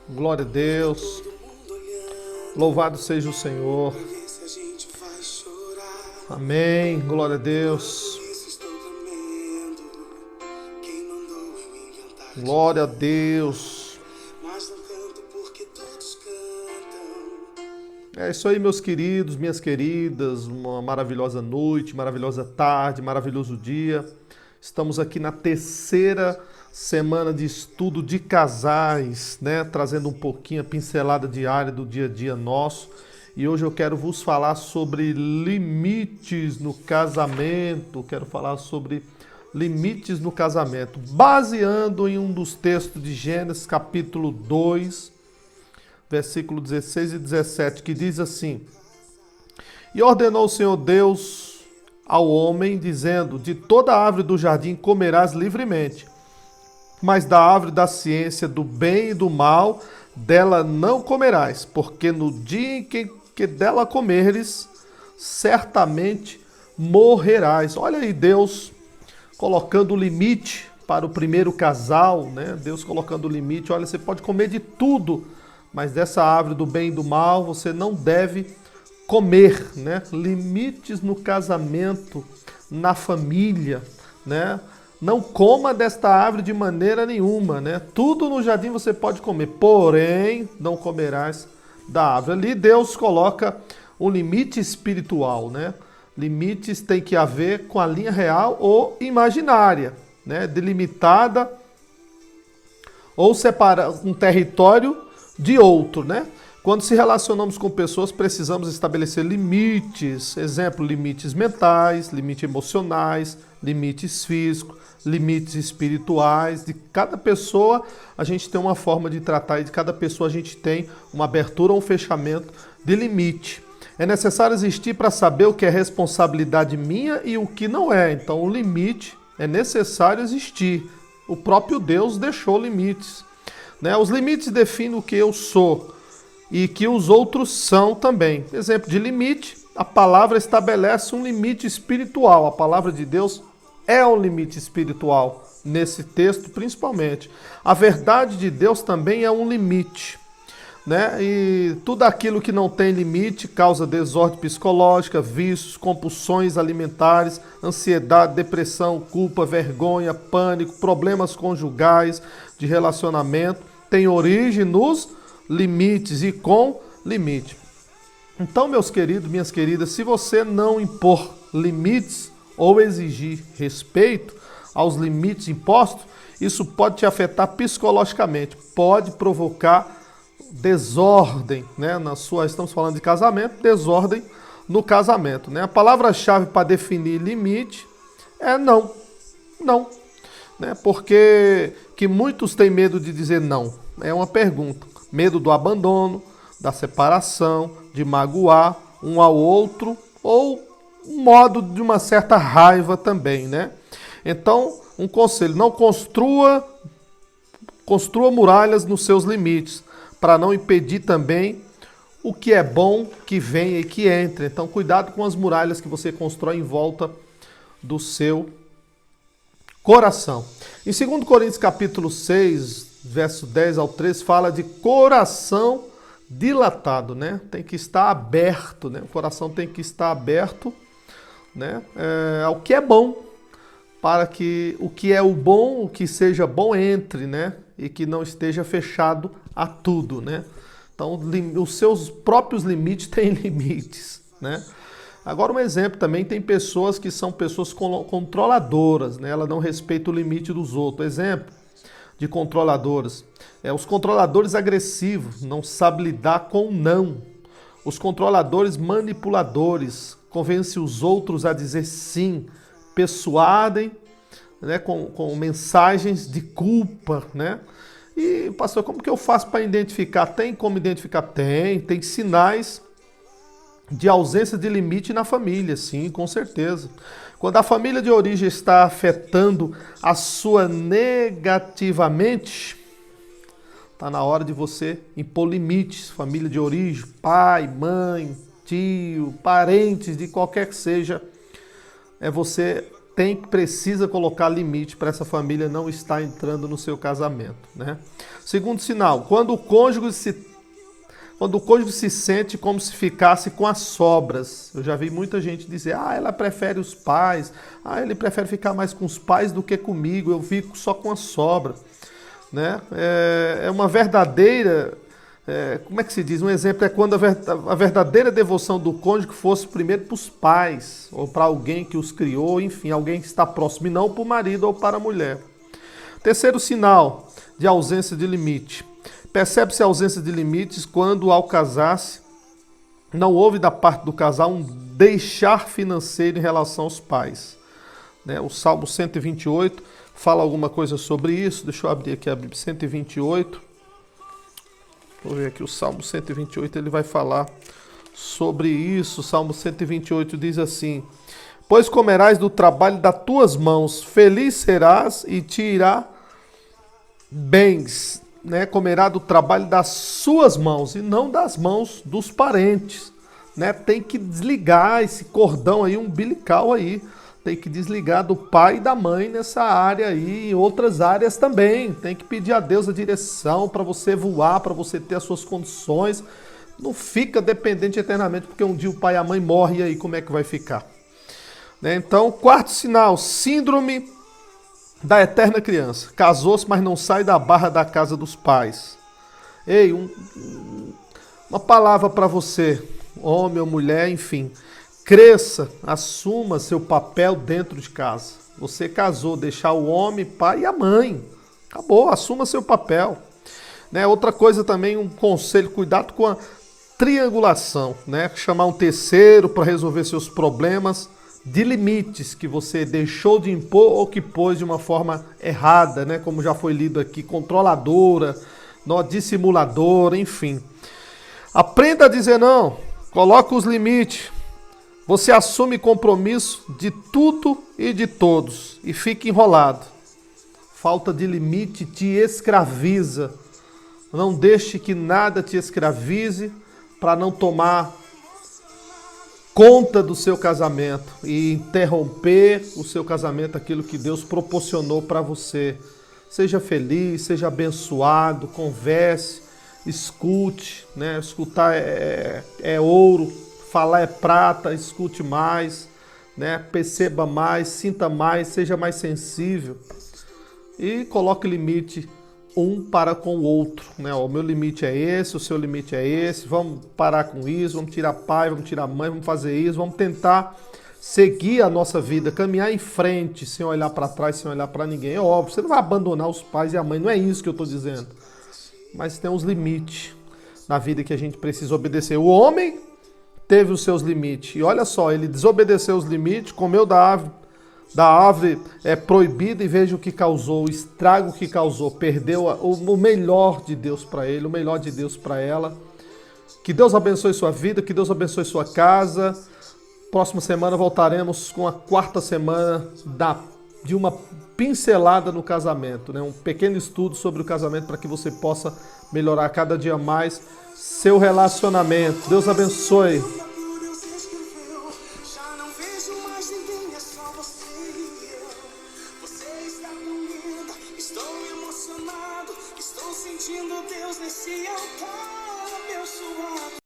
Glória a Deus. Louvado seja o Senhor. Amém. Glória a Deus. Glória a Deus. É isso aí, meus queridos, minhas queridas. Uma maravilhosa noite, maravilhosa tarde, maravilhoso dia. Estamos aqui na terceira semana de estudo de casais, né? Trazendo um pouquinho a pincelada diária do dia a dia nosso. E hoje eu quero vos falar sobre limites no casamento. Quero falar sobre limites no casamento, baseando em um dos textos de Gênesis, capítulo 2, versículo 16 e 17, que diz assim: E ordenou o Senhor Deus ao homem, dizendo: De toda árvore do jardim comerás livremente, mas da árvore da ciência do bem e do mal, dela não comerás, porque no dia em que dela comeres, certamente morrerás. Olha aí Deus colocando o limite para o primeiro casal, né? Deus colocando o limite, olha, você pode comer de tudo, mas dessa árvore do bem e do mal você não deve comer, né? Limites no casamento, na família, né? Não coma desta árvore de maneira nenhuma, né? Tudo no jardim você pode comer, porém não comerás da árvore. Ali Deus coloca um limite espiritual, né? Limites tem que haver com a linha real ou imaginária, né? Delimitada ou separa um território de outro, né? Quando se relacionamos com pessoas, precisamos estabelecer limites, exemplo, limites mentais, limites emocionais, limites físicos, limites espirituais. De cada pessoa a gente tem uma forma de tratar e de cada pessoa a gente tem uma abertura ou um fechamento de limite. É necessário existir para saber o que é responsabilidade minha e o que não é. Então o limite é necessário existir. O próprio Deus deixou limites, né? Os limites definem o que eu sou e que os outros são também. Exemplo de limite, a palavra estabelece um limite espiritual. A palavra de Deus é um limite espiritual, nesse texto principalmente. A verdade de Deus também é um limite, né? E tudo aquilo que não tem limite causa desordem psicológica, vícios, compulsões alimentares, ansiedade, depressão, culpa, vergonha, pânico, problemas conjugais, de relacionamento. Tem origem nos limites e com limite. Então, meus queridos, minhas queridas, se você não impor limites ou exigir respeito aos limites impostos, isso pode te afetar psicologicamente, pode provocar desordem, né? Estamos falando de casamento, desordem no casamento, né? A palavra-chave para definir limite é não, não, né? Porque que muitos têm medo de dizer não. É uma pergunta. Medo do abandono, da separação, de magoar um ao outro ou um modo de uma certa raiva também, né? Então, um conselho: não construa muralhas nos seus limites, para não impedir também o que é bom que venha e que entre. Então, cuidado com as muralhas que você constrói em volta do seu coração. Em 2 Coríntios capítulo 6, verso 10 ao 13, fala de coração dilatado, né? Tem que estar aberto, né? O coração tem que estar aberto, né? Ao que é bom, para que o que é o bom, o que seja bom entre, né? E que não esteja fechado a tudo, né? Então, os seus próprios limites têm limites, né? Agora, um exemplo também, tem pessoas que são pessoas controladoras, né? Ela não respeita o limite dos outros. Exemplo de controladoras. Os controladores agressivos, não sabem lidar com o não. Os controladores manipuladores, convencem os outros a dizer sim, persuadem, né, com mensagens de culpa, né? E, pastor, como que eu faço para identificar? Tem como identificar? Tem sinais de ausência de limite na família, sim, com certeza. Quando a família de origem está afetando a sua negativamente, está na hora de você impor limites. Família de origem, pai, mãe, tio, parentes, de qualquer que seja, é você precisa colocar limite para essa família não estar entrando no seu casamento, né? Segundo sinal, quando o cônjuge se sente como se ficasse com as sobras. Eu já vi muita gente dizer, ela prefere os pais, ele prefere ficar mais com os pais do que comigo, eu fico só com a sobra, né? É uma verdadeira... como é que se diz? Um exemplo é quando a verdadeira devoção do cônjuge fosse primeiro para os pais, ou para alguém que os criou, enfim, alguém que está próximo, e não para o marido ou para a mulher. Terceiro sinal de ausência de limite. Percebe-se a ausência de limites quando, ao casar-se, não houve da parte do casal um deixar financeiro em relação aos pais, né? O Salmo 128 fala alguma coisa sobre isso. Deixa eu abrir aqui a Bíblia, 128. Vou ver aqui o Salmo 128, ele vai falar sobre isso. O Salmo 128 diz assim: pois comerás do trabalho das tuas mãos, feliz serás e te irá bens, né? Comerá do trabalho das suas mãos e não das mãos dos parentes, né? Tem que desligar esse cordão aí umbilical aí. Tem que desligar do pai e da mãe nessa área aí, em outras áreas também. Tem que pedir a Deus a direção para você voar, para você ter as suas condições. Não fica dependente eternamente, porque um dia o pai e a mãe morrem e aí como é que vai ficar? Né? Então, quarto sinal, síndrome da eterna criança. Casou-se, mas não sai da barra da casa dos pais. Ei, uma palavra para você, homem ou mulher, enfim. Cresça, assuma seu papel dentro de casa. Você casou, deixar o homem, pai e a mãe. Acabou, assuma seu papel. Né? Outra coisa também, um conselho, cuidado com a triangulação, né? Chamar um terceiro para resolver seus problemas de limites que você deixou de impor ou que pôs de uma forma errada, né? Como já foi lido aqui, controladora, dissimuladora, enfim. Aprenda a dizer não, coloca os limites. Você assume compromisso de tudo e de todos e fica enrolado. Falta de limite te escraviza. Não deixe que nada te escravize para não tomar conta do seu casamento e interromper o seu casamento, aquilo que Deus proporcionou para você. Seja feliz, seja abençoado, converse, escute, né? Escutar é ouro. Falar é prata, escute mais, né? Perceba mais, sinta mais, seja mais sensível. E coloque limite um para com o outro, né? O meu limite é esse, o seu limite é esse, vamos parar com isso, vamos tirar pai, vamos tirar mãe, vamos fazer isso, vamos tentar seguir a nossa vida, caminhar em frente, sem olhar para trás, sem olhar para ninguém. É óbvio, você não vai abandonar os pais e a mãe, não é isso que eu estou dizendo. Mas tem uns limites na vida que a gente precisa obedecer. O homem teve os seus limites. E olha só, ele desobedeceu os limites, comeu da árvore proibida e veja o que causou, o estrago que causou. Perdeu o melhor de Deus para ele, o melhor de Deus para ela. Que Deus abençoe sua vida, que Deus abençoe sua casa. Próxima semana voltaremos com a quarta semana de uma pincelada no casamento, né? Um pequeno estudo sobre o casamento para que você possa melhorar cada dia mais seu relacionamento. Deus abençoe.